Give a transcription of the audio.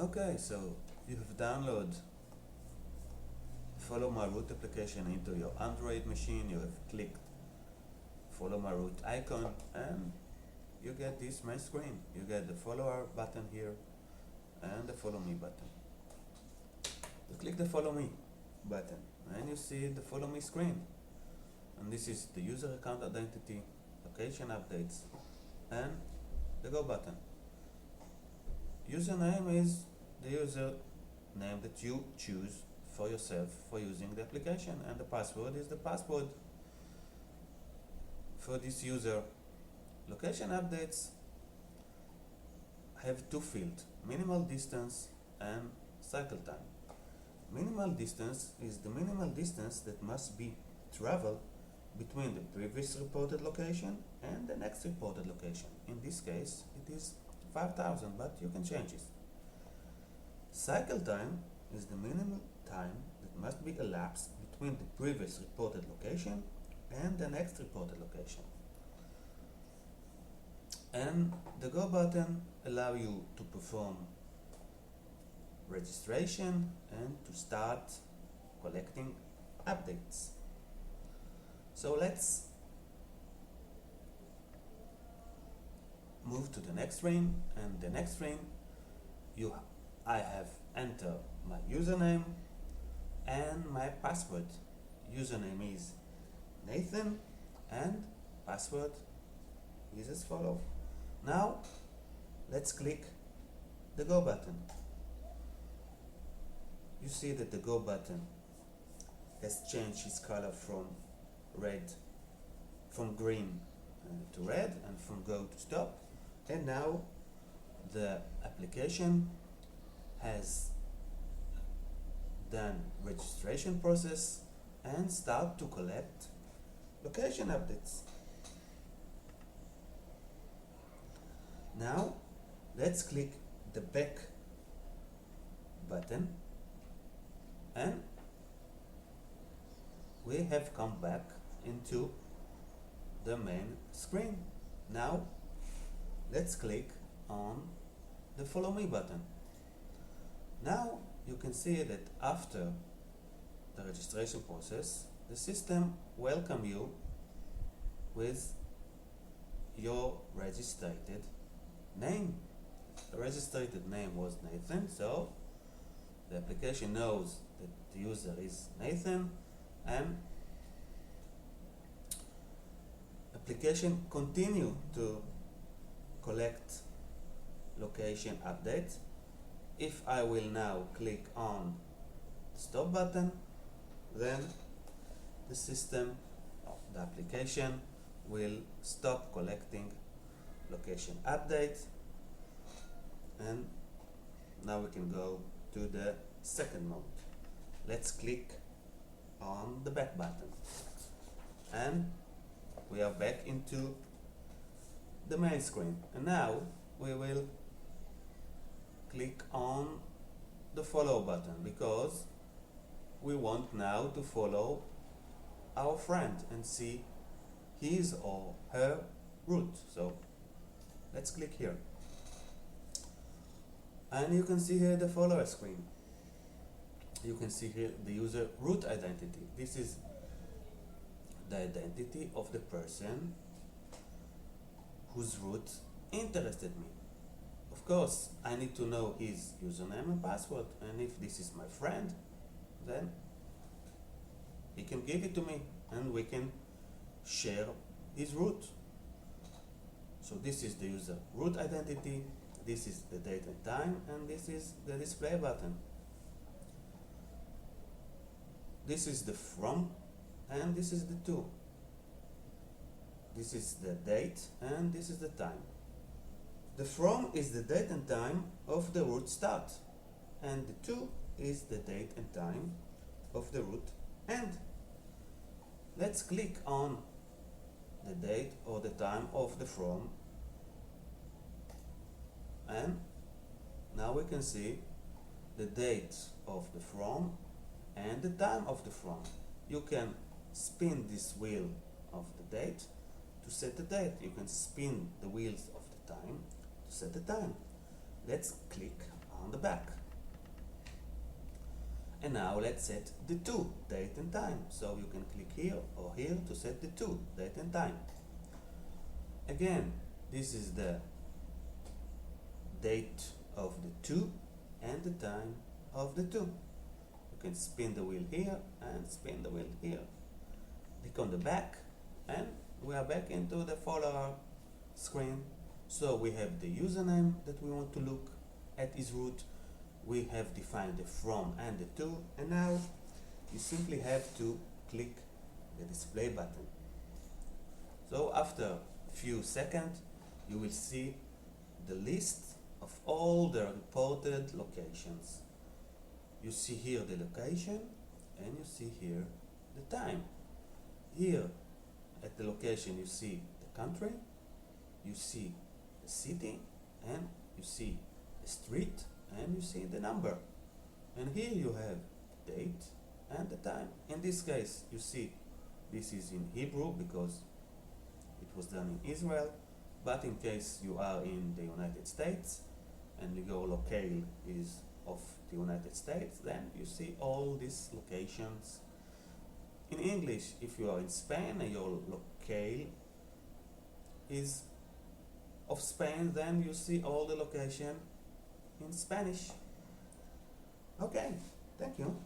Okay, so you have downloaded FollowMyRoute application into your Android machine. You have clicked FollowMyRoute icon and you get this main screen. You get the follower button here and the follow me button. You click the follow me button and you see the follow me screen. And this is the user account identity, location updates, and the go button. Username is the user name that you choose for yourself for using the application, and the password is the password for this user. Location updates have two fields, minimal distance and cycle time. Minimal distance is the minimal distance that must be traveled between the previous reported location and the next reported location. In this case, it is 5,000, but you can change it. Cycle time is the minimal time that must be elapsed between the previous reported location and the next reported location. And the go button allows you to perform registration and to start collecting updates. So let's move to the next screen, and the next screen I have entered my username and my password. Username is Nathan and password is as follows. Now let's click the go button. You see that the go button has changed its color from green to red, and from go to stop. And now the application has done registration process and start to collect location updates. Now let's click the back button and we have come back into the main screen. Now let's click on the follow me button. Now you can see that after the registration process, the system welcomes you with your registered name. The registered name was Nathan, so the application knows that the user is Nathan, and application continue to collect location updates. If I will now click on the stop button, then the system, the application will stop collecting location updates, and now we can go to the second mode. Let's click on the back button and we are back into the main screen, and now we will click on the follow button because we want now to follow our friend and see his or her route. So let's click here and you can see here the follower screen. You can see here the user route identity. This is the identity of the person whose route interested me. Of course, I need to know his username and password, and if this is my friend, then he can give it to me and we can share his route. So this is the user route identity, this is the date and time, and this is the display button. This is the from and this is the to. This is the date and this is the time. The from is the date and time of the route start, and the to is the date and time of the route end. Let's click on the date or the time of the from, and now we can see the date of the from and the time of the from. You can spin this wheel of the date to set the date. You can spin the wheels of the time to set the time. Let's click on the back. And now let's set the to, date and time. So you can click here or here to set the to, date and time. Again, this is the date of the to and the time of the to. You can spin the wheel here and spin the wheel here. Click on the back and we are back into the follower screen. So we have the username that we want to look at his route. We have defined the from and the to, and now you simply have to click the display button. So after a few seconds you will see the list of all the reported locations. You see here the location and you see here the time. Here at the location you see the country, you see the city, and you see the street, and you see the number. And here you have date and the time. In this case you see this is in Hebrew because it was done in Israel, but in case you are in the United States and your locale is of the United States, then you see all these locations. In English, if you are in Spain and your locale is of Spain, then you see all the location in Spanish. Okay, thank you.